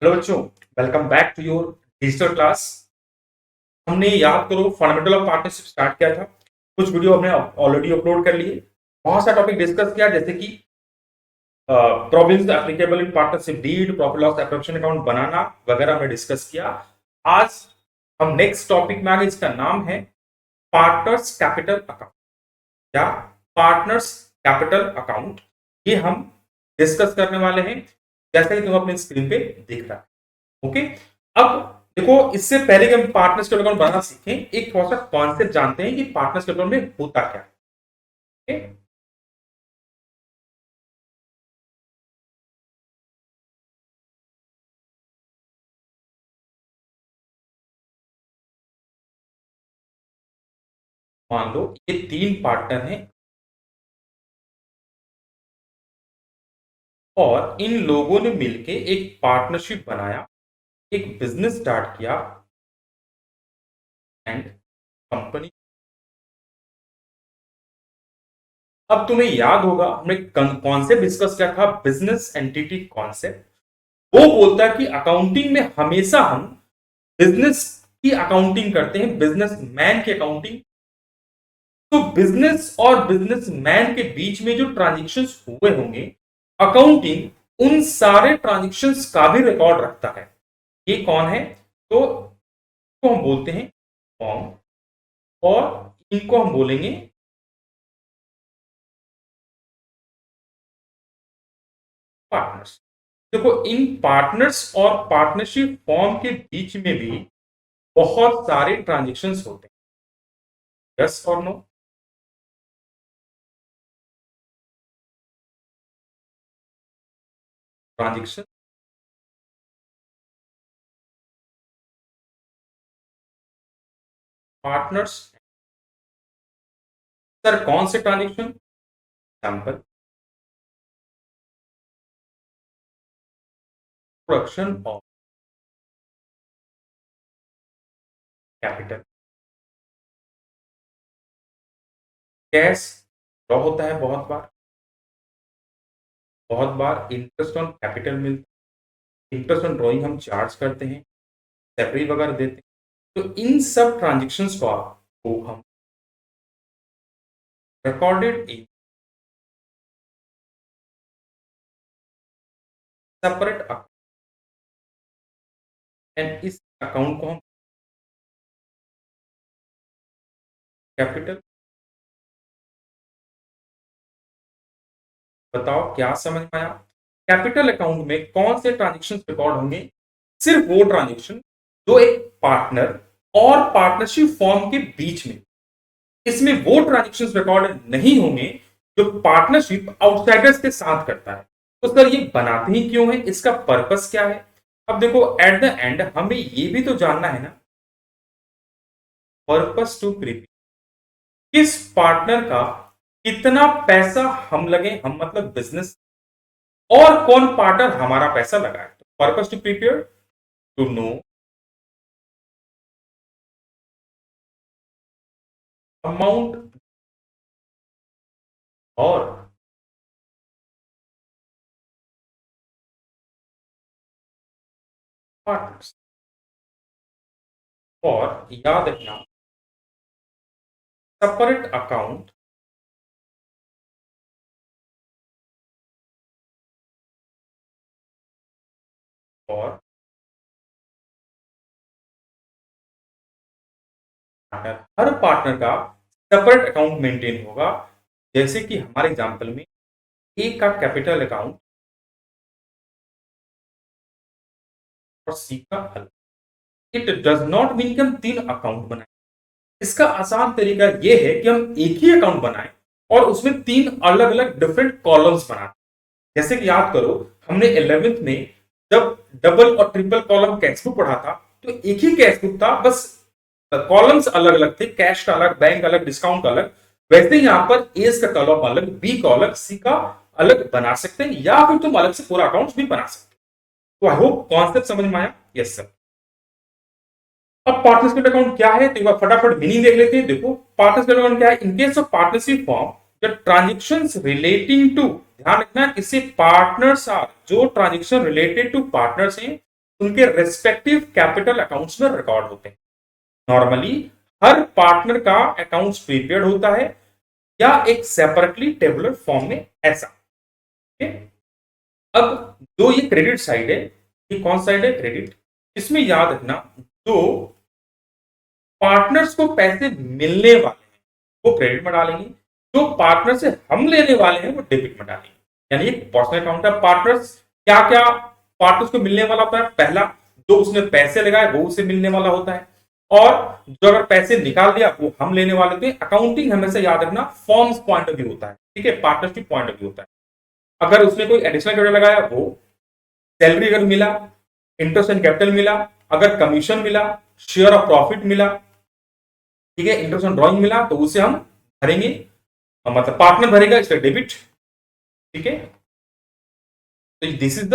Hello बच्चों, welcome back to your digital class. हमने याद करो फंडामेंटल ऑफ पार्टनरशिप स्टार्ट किया था। कुछ वीडियो हमने ऑलरेडी अपलोड कर लिए। बहुत सा टॉपिक डिस्कस किया, जैसे कि problems applicable in partnership deed, profit loss appropriation account बनाना वगैरह हमने डिस्कस किया। आज हम नेक्स्ट टॉपिक में आगे, इसका नाम है पार्टनर्स कैपिटल अकाउंट या पार्टनर्स कैपिटल अकाउंट। ये हम डिस्कस करने वाले हैं, जैसा कि तुम अपने स्क्रीन पे दिख रहा है। ओके, अब देखो, इससे पहले कि हम पार्टनर्स कैपिटल अकाउंट बनाना सीखें, एक थोड़ा सा कॉन्सेप्ट जानते हैं कि पार्टनर्स कैपिटल में होता क्या है। okay? मान लो ये तीन पार्टनर हैं और इन लोगों ने मिलके एक पार्टनरशिप बनाया, एक बिजनेस स्टार्ट किया एंड कंपनी। अब तुम्हें याद होगा हमने कॉन्सेप्ट डिस्कस किया था, बिजनेस एंटिटी कॉन्सेप्ट। वो बोलता है कि अकाउंटिंग में हमेशा हम बिजनेस की अकाउंटिंग करते हैं, बिजनेस मैन की अकाउंटिंग। तो बिजनेस और बिजनेसमैन के बीच में जो ट्रांजेक्शन्स हुए होंगे, अकाउंटिंग उन सारे ट्रांजेक्शन्स का भी रिकॉर्ड रखता है। ये कौन है? तो हम बोलते हैं फॉर्म, और इनको हम बोलेंगे पार्टनर्स। देखो, इन पार्टनर्स और पार्टनरशिप फॉर्म के बीच में भी बहुत सारे ट्रांजेक्शन्स होते हैं। यस और नो? Transaction, partners. सर कौन से transaction? Sample, production of capital, cash draw होता है बहुत बार इंटरेस्ट ऑन कैपिटल मिलता है, इंटरेस्ट ऑन ड्रॉइंग हम चार्ज करते हैं, सैलरी वगैरह देते हैं। तो इन सब ट्रांजेक्शन्स को हम recorded in separate account, and इस अकाउंट को हम कैपिटल। बताओ क्या समझ में आया? कैपिटल अकाउंट में कौन से ट्रांजेक्शन रिकॉर्ड होंगे? सिर्फ वो ट्रांजेक्शन जो एक पार्टनर और पार्टनरशिप फॉर्म के बीच में। इसमें वो ट्रांजेक्शन रिकॉर्ड नहीं होंगे जो पार्टनरशिप आउटसाइडर्स के साथ करता है। तो सर ये बनाते ही क्यों है, इसका पर्पस क्या है? अब देखो, एट द एंड हमें ये भी तो जानना है ना, पर्पस टू प्रीपे, किस पार्टनर का कितना पैसा हम लगे, हम मतलब बिजनेस, और कौन पार्टनर हमारा पैसा लगाए। तो purpose to prepare, to know amount और पार्टनर्स। और याद रखना, सेपरेट अकाउंट और पार्टनर, हर पार्टनर का सेपरेट अकाउंट मेंटेन होगा। जैसे कि हमारे एग्जांपल में ए का कैपिटल अकाउंट और सी का अलग। इट डज नॉट मीन कि हम तीन अकाउंट बनाए। इसका आसान तरीका यह है कि हम एक ही अकाउंट बनाएं और उसमें तीन अलग अलग डिफरेंट कॉलम्स बनाए। जैसे कि याद करो, हमने 11th में जब डबल और ट्रिपल कॉलम कैश बुक पढ़ा था, तो एक ही कैश बुक था, बस कॉलम्स अलग अलग थे, कैश का अलग, बैंक अलग, डिस्काउंट का अलग। वैसे ही यहां पर एस का कॉलम अलग, बी का अलग, सी का अलग बना सकते हैं, या फिर तुम अलग से पूरा अकाउंट भी बना सकते हो। तो आई होप कॉन्सेप्ट समझ में आया। Yes sir. अब पार्टनरशिप अकाउंट क्या है, तो एक बार फटाफट मीनिंग देख लेते हैं। देखो, पार्टनरशिप अकाउंट क्या है? In case of partnership form, the transactions relating to, ध्यान रखना, इससे पार्टनर्स आर, जो ट्रांजेक्शन रिलेटेड टू पार्टनर्स हैं, उनके रेस्पेक्टिव कैपिटल अकाउंट्स में रिकॉर्ड होते हैं। नॉर्मली हर पार्टनर का अकाउंट्स प्रीपेड होता है या एक सेपरेटली टेबुलर फॉर्म में ऐसा। okay? अब जो ये क्रेडिट साइड है, ये कौन साइड है? क्रेडिट। इसमें याद रखना जो पार्टनर्स को पैसे मिलने वाले हैं वो क्रेडिट में डालेंगे, जो पार्टनर से हम लेने वाले हैं वो डेबिट में डालेंगे। यानी एक पर्सनल अकाउंट है। पार्टनर्स क्या क्या पार्टनर्स को मिलने वाला होता है? पहला, जो उसने पैसे लगाए वो उसे मिलने वाला होता है, और जो अगर पैसे निकाल दिया वो हम लेने वाले होते हैं। अकाउंटिंग हमेशा याद रखना फॉर्म्स पॉइंट ऑफ व्यू होता है, ठीक है, पार्टनरशिप पॉइंट ऑफ व्यू होता है। अगर उसने कोई एडिशनल क्रेडिट लगाया, वो सैलरी अगर मिला, इंटरेस्ट एंड कैपिटल मिला, अगर कमीशन मिला, शेयर ऑफ प्रॉफिट मिला, ठीक है, इंटरेस्ट ऑन ड्रॉइंग मिला, तो उसे हम भरेंगे, मतलब पार्टनर भरेगा, इसका डेबिट। ठीक है, तो this is the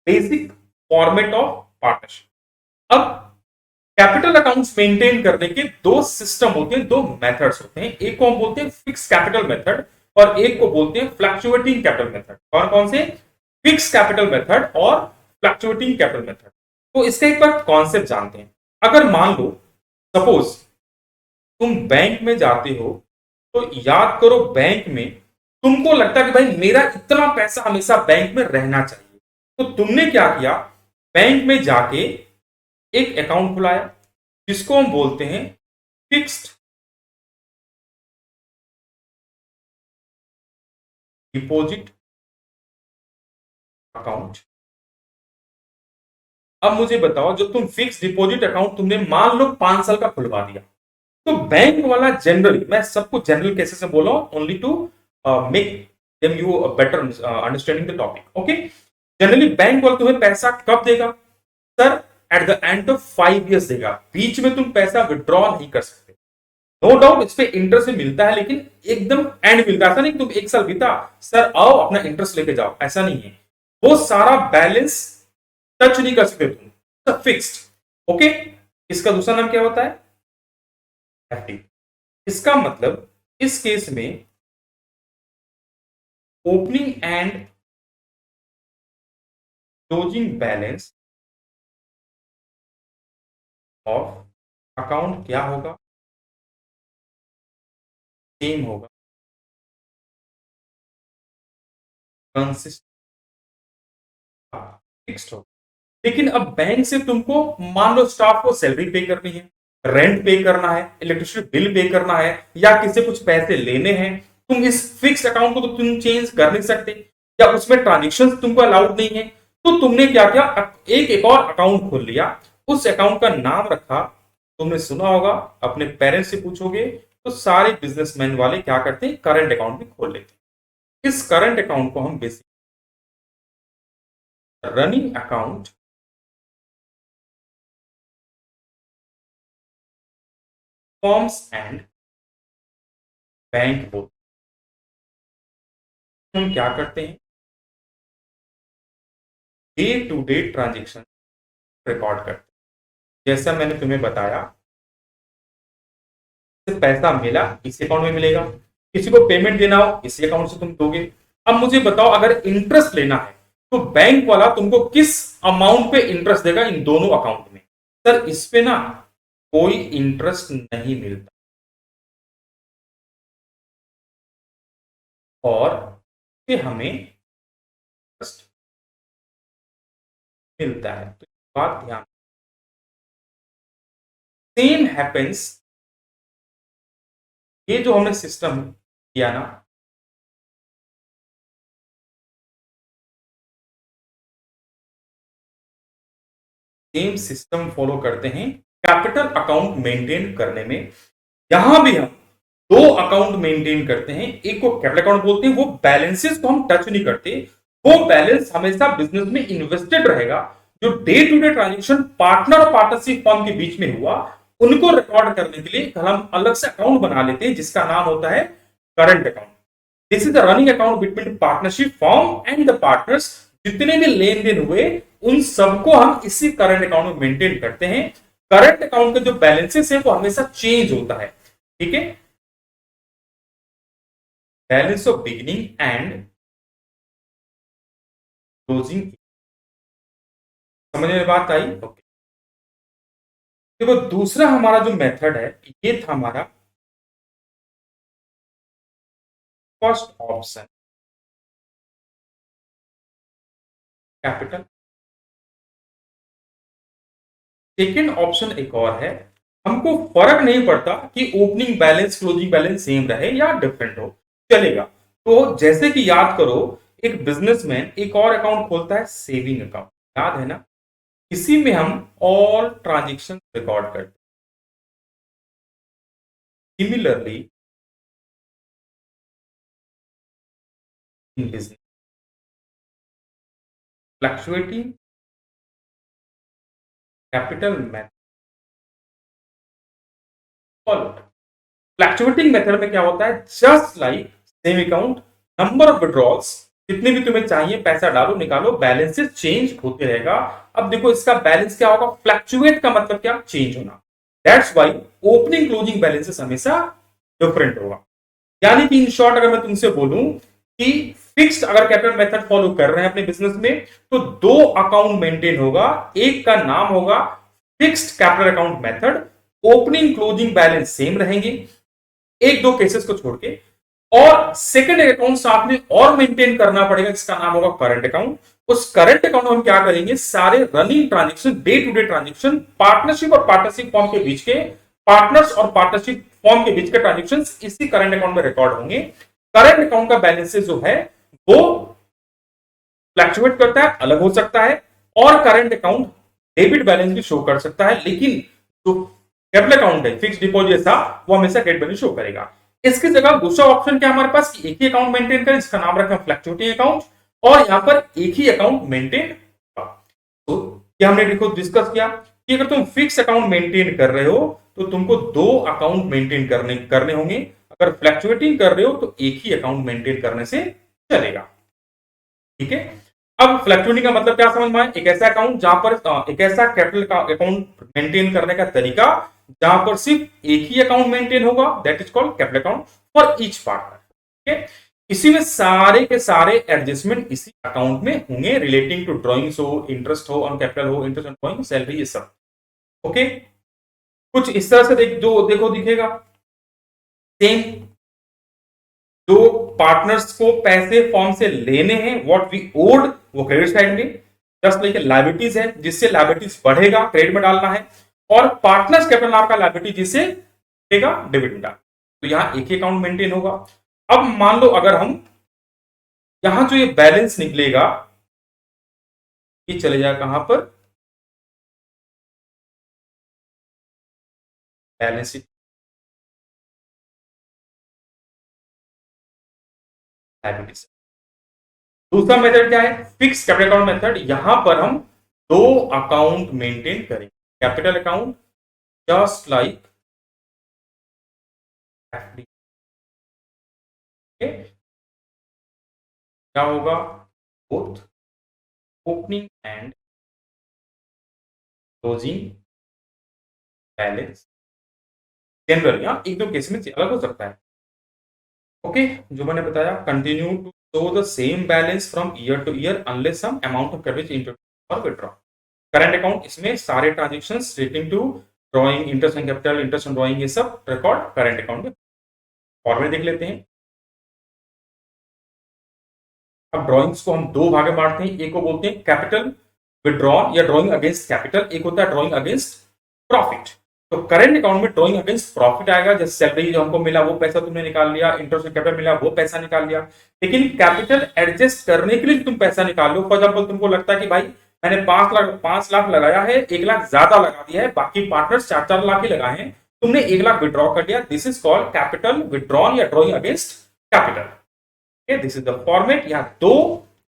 basic format of partnership. अब कैपिटल अकाउंट्स मेंटेन करने के दो सिस्टम होते हैं, दो मेथड्स होते हैं। एक को हम बोलते हैं फिक्स कैपिटल मेथड और एक को बोलते हैं फ्लक्चुएटिंग कैपिटल मेथड। कौन कौन से? फिक्स कैपिटल मेथड और फ्लक्चुएटिंग कैपिटल मेथड। तो इसका एक बार कॉन्सेप्ट जानते हैं। अगर मान लो सपोज तुम बैंक में जाते हो, तो याद करो बैंक में तुमको लगता है कि भाई मेरा इतना पैसा हमेशा बैंक में रहना चाहिए, तो तुमने क्या किया? बैंक में जाके एक अकाउंट खुलाया जिसको हम बोलते हैं फिक्स्ड डिपॉजिट अकाउंट। अब मुझे बताओ, जब तुम फिक्स डिपॉजिट अकाउंट तुमने मान लो 5 साल का खुलवा दिया, तो बैंक वाला जनरली, मैं सबको जनरल केसेस में बोला only to make them you better understanding the topic. Okay, generally bank वाला तुम्हें पैसा कब देगा? Sir at the end of 5 years देगा। बीच में तुम पैसा विड्रॉ नहीं कर सकते। नो डाउट इस पे इंटरेस्ट मिलता है, लेकिन एकदम एंड मिलता है। ऐसा नहीं कि तुम 1 साल बीता, सर आओ अपना इंटरेस्ट लेके जाओ, ऐसा नहीं है। वो सारा बैलेंस टच नहीं कर सकते तुम, फिक्स्ड। ओके, इसका दूसरा नाम क्या होता है? एफडी। इसका मतलब इस केस में opening and closing balance of account क्या होगा? सेम होगा, कंसिस्ट, फिक्स्ड होगा। लेकिन अब बैंक से तुमको मान लो स्टाफ को सैलरी पे करनी है, रेंट पे करना है, इलेक्ट्रिसिटी बिल पे करना है, या किसी कुछ पैसे लेने हैं, तुम इस फिक्स अकाउंट को तो तुम चेंज कर नहीं सकते, या उसमें ट्रांजेक्शन तुमको अलाउड नहीं है। तो तुमने क्या किया? एक और अकाउंट खोल लिया। उस अकाउंट का नाम रखा, तुमने सुना होगा, अपने पेरेंट्स से पूछोगे तो सारे बिजनेसमैन वाले क्या करते हैं? करंट अकाउंट भी खोल लेते हैं। इस करंट अकाउंट को हम basic running account forms and bank बोलते हैं। हम क्या करते हैं? Day to day transaction record करते हैं। जैसा मैंने तुम्हें बताया, पैसा मिला इसी अकाउंट में मिलेगा, किसी को पेमेंट देना हो इसी अकाउंट से तुम दोगे। अब मुझे बताओ, अगर इंटरेस्ट लेना है तो बैंक वाला तुमको किस अमाउंट पे इंटरेस्ट देगा इन दोनों अकाउंट में? सर इस पे ना कोई इंटरेस्ट नहीं मिलता, और फिर हमें इंटरेस्ट मिलता है। तो बात ध्यान, सेम हैपेंस, ये जो हमने सिस्टम किया ना, सेम सिस्टम फॉलो करते हैं कैपिटल अकाउंट मेंटेन करने में। यहां भी हम दो अकाउंट मेंटेन करते हैं। एक को कैपिटल अकाउंट बोलते हैं, वो बैलेंसेस को हम टच नहीं करते। वो बैलेंस हमेशा बिजनेस में इन्वेस्टेड रहेगा। जो day to day transaction partner और पार्टनरशिप फर्म के बीच में हुआ, उनको रिकॉर्ड करने के लिए हम अलग से अकाउंट बना लेते हैं जिसका नाम होता है current account. This is the running account between partnership firm and the partners. जितने भी लेन देन हुए उन सबको हम इसी करंट अकाउंट में मेंटेन करते हैं। करंट अकाउंट के जो बैलेंसेस है वो हमेशा चेंज होता है। ठीक है, balance of beginning and closing. समझ में बात आई? ओके। देखो दूसरा हमारा जो मेथड है ये था हमारा first option, capital. Second option एक और है, हमको फर्क नहीं पड़ता कि opening balance closing balance same रहे या डिफरेंट हो, चलेगा। तो जैसे कि याद करो, एक बिजनेसमैन एक और अकाउंट खोलता है, सेविंग अकाउंट, याद है ना? इसी में हम ऑल ट्रांजेक्शन रिकॉर्ड करते हैं। Similarly in business, fluctuating capital method, fluctuating method में क्या होता है, just like same account, number of withdrawals जितने भी तुम्हें चाहिए पैसा डालो निकालो, बैलेंसेस चेंज होते रहेगा। अब देखो इसका बैलेंस क्या होगा, फ्लक्चुएट का मतलब क्या, चेंज होना। That's why opening closing balances हमेशा डिफरेंट होगा। यानी कि इन शॉर्ट अगर मैं तुमसे बोलूं कि फिक्स्ड अगर कैपिटल मेथड फॉलो कर रहे हैं अपने बिजनेस में, तो दो अकाउंट मेंटेन होगा, एक का नाम होगा fixed capital account method, opening closing balance same रहेंगे एक दो केसेस को छोड़ के, और सेकंड अकाउंट साथ में और मेंटेन करना पड़ेगा जिसका नाम होगा करंट अकाउंट। उस करंट अकाउंट में हम क्या करेंगे, सारे running transaction, day to day transaction, partnership और पार्टनरशिप फॉर्म के बीच के, पार्टनर्स और पार्टनरशिप फॉर्म के बीच के ट्रांजेक्शन इसी करंट अकाउंट में रिकॉर्ड होंगे। करंट अकाउंट का बैलेंस जो है वो फ्लक्चुएट करता है, अलग हो सकता है, और करंट अकाउंट डेबिट बैलेंस भी शो कर सकता है, लेकिन जो कैपिटल अकाउंट है फिक्स डिपॉजिट था वो हमेशा क्रेडिट बैलेंस शो करेगा। इसकी जगह दूसरा ऑप्शन क्या हमारे पास, एक ही अकाउंट मेंटेन करें, इसका नाम रखें फ्लक्चुएटिंग अकाउंट, और यहां पर एक ही अकाउंट मेंटेन। तो क्या हमने देखो डिस्कस किया कि अगर तुम फिक्स अकाउंट मेंटेन कर रहे हो तो तुमको दो अकाउंट मेंटेन करने करने होंगे, अगर फ्लक्चुएटिंग कर रहे हो तो एक ही अकाउंट मेंटेन करने से चलेगा। ठीक है। अब फ्लक्चुएटिंग का मतलब क्या समझ में आया, एक ऐसा अकाउंट जहां पर एक ऐसा कैपिटल का अकाउंट मेंटेन करने का तरीका जहां पर सिर्फ एक ही अकाउंट मेंटेन होगा, that is called capital account for each partner. ठीक है। इसी में सारे के सारे एडजस्टमेंट इसी अकाउंट में होंगे, रिलेटिंग टू ड्रॉइंग्स हो, इंटरेस्ट हो ऑन कैपिटल हो, इंटरेस्ट ऑन ड्रॉइंग, सैलरी, ये सब। ओके। कुछ इस तरह से जो देखो दिखेगा सेम, जो पार्टनर्स को पैसे फॉर्म से लेने हैं, व्हाट वी ओड, वो क्रेडिट साइड में, जस्ट लाइक लायबिलिटीज है जिससे लायबिलिटीज बढ़ेगा क्रेडिट में डालना है, और पार्टनर्स कैपिटल नाम का लायबिलिटी जिससे बढ़ेगा डेबिट में डालना। तो यहां एक ही अकाउंट मेंटेन होगा। अब मान लो अगर हम यहां जो ये बैलेंस निकलेगा ये चले जाए कहां पर, बैलेंस शीट, लायबिलिटीज। दूसरा मेथड क्या है, फिक्स कैपिटल अकाउंट मेथड। यहां पर हम दो अकाउंट मेंटेन करेंगे, capital account just like FD. क्या होगा, both opening and closing balance. General यहाँ एक दो केस में अलग हो सकता है। ओके। जो मैंने बताया, continue to show the same balance from year to year unless some amount of credit introduce और विथड्रॉ। करंट अकाउंट, इसमें सारे transaction relating to drawing, interest on capital, interest on drawing, ये सब रिकॉर्ड करंट अकाउंट में। Format देख लेते हैं। अब ड्रॉइंग्स को हम दो भागे बांटते हैं, एक को बोलते हैं कैपिटल विड्रॉन या ड्रॉइंग अगेंस्ट कैपिटल, एक होता है ड्रॉइंग अगेंस्ट प्रॉफिट। तो करंट अकाउंट में ड्रॉइंग अगेंस्ट प्रॉफिट आएगा, जैसे सैलरी जो हमको मिला वो पैसा तुमने निकाल लिया, इंटरेस्ट कैपिटल मिला वो पैसा निकाल लिया। लेकिन कैपिटल एडजस्ट करने के लिए तुम पैसा निकाल लो, फॉर एग्जाम्पल तुमको लगता है कि भाई मैंने 5 लाख लगाया है, 1 लाख ज्यादा लगा दिया है, बाकी पार्टनर्स 4-4 लाख ही लगाए हैं, तुमने 1 लाख विड्रॉ कर लिया, this is called capital withdrawn या drawing against capital. This is the format. यहां दो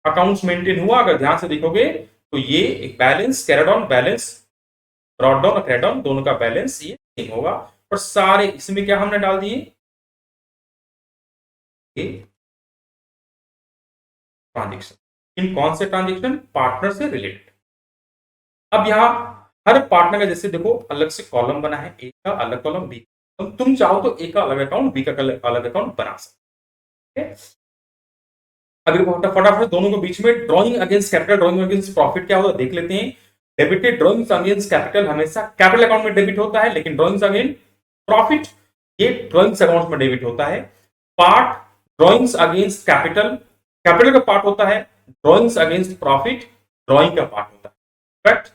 अकाउंट्स मेंटेन हुआ, अगर ध्यान से देखोगे तो ये एक balance carried on, balance brought down और क्रेडिट डाउन, दोनों का बैलेंस ये सेम होगा। और सारे इसमें क्या हमने डाल दिए, ट्रांजेक्शन। इन कौन से ट्रांजेक्शन, पार्टनर से रिलेटेड। अब यहां हर पार्टनर का जैसे देखो अलग से कॉलम बना है, ए का अलग कॉलम, बी, तुम चाहो तो ए का अलग अकाउंट, बी का अलग अकाउंट बना सकते हैं। अभी फटाफट दोनों के बीच में drawing against capital, drawing against profit क्या होगा देख लेते हैं। डेबिटेड ड्रॉइंग्स अगेंस्ट कैपिटल हमेशा कैपिटल अकाउंट में डेबिट होता है, लेकिन ड्रॉइंग्स अगेंस्ट प्रॉफिट ये ड्रॉइंग्स अकाउंट में डेबिट होता है। Part drawings against capital, capital का पार्ट होता है, ड्रॉइंग्स अगेंस्ट प्रॉफिट ड्रॉइंग का पार्ट होता है। करेक्ट।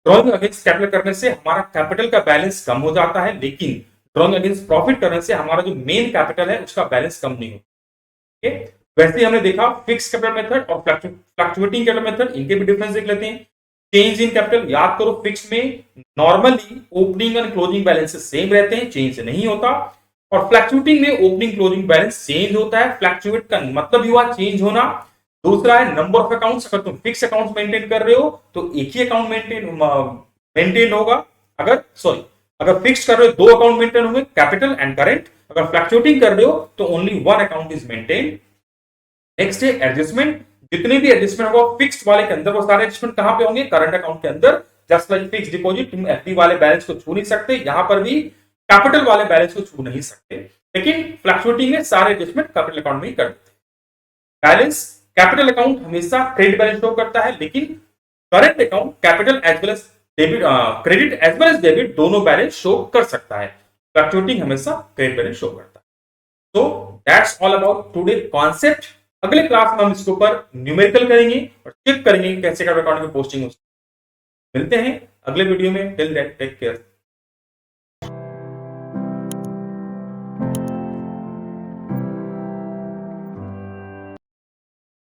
ड्रॉइंग अगेंस्ट कैपिटल करने से हमारा कैपिटल का बैलेंस कम हो जाता है, लेकिन ड्रॉइंग अगेंस्ट प्रॉफिट करने से हमारा जो मेन कैपिटल है उसका बैलेंस कम नहीं होता। वैसे ही हमने देखा फिक्स कैपिटल मेथड और फ्लक्चुएटिंग कैपिटल मेथड, इनके भी डिफरेंस देख लेते हैं। चेंज इन कैपिटल, याद करो फिक्स में normally opening and closing balances same रहते हैं, चेंज नहीं होता। और फ्लक्चुएटिंग में ओपनिंग क्लोजिंग बैलेंस चेंज होता है। फ्लक्चुएट का मतलब हुआ चेंज होना। दूसरा है नंबर ऑफ अकाउंट्स, अगर तुम फिक्स अकाउंट मेंटेन कर रहे हो तो एक ही अकाउंट मेंटेन होगा। अगर फिक्स कर रहे हो दो अकाउंट मेंटेन होंगे, कैपिटल एंड करेंट। अगर फ्लक्चुएटिंग कर रहे हो तो only one account is maintain. Next है एडजस्टमेंट, जितने भी एडजस्टमेंट होगा फिक्स्ड वाले के अंदर, वो सारे एडजस्टमेंट कहां पे होंगे, करंट अकाउंट के अंदर। जस्ट लाइक फिक्स डिपॉजिट, तुम एफडी वाले बैलेंस को छू नहीं सकते, यहां पर भी कैपिटल वाले बैलेंस को छू नहीं सकते, लेकिन फ्लक्चुएटिंग में सारे एडजस्टमेंट कैपिटल अकाउंट में ही कर देते हैं। बैलेंस, कैपिटल अकाउंट हमेशा क्रेडिट बैलेंस शो करता है, लेकिन current account capital as well as debit, credit as well as debit दोनों बैलेंस शो कर सकता है। फ्लक्चुएटिंग हमेशा क्रेडिट बैलेंस शो करता है। तो that's all about today concept. अगले क्लास में हम इसके ऊपर न्यूमेरिकल करेंगे और चेक करेंगे कैसे कैपिटल अकाउंट में पोस्टिंग होती है। मिलते हैं अगले वीडियो में। Till then take care.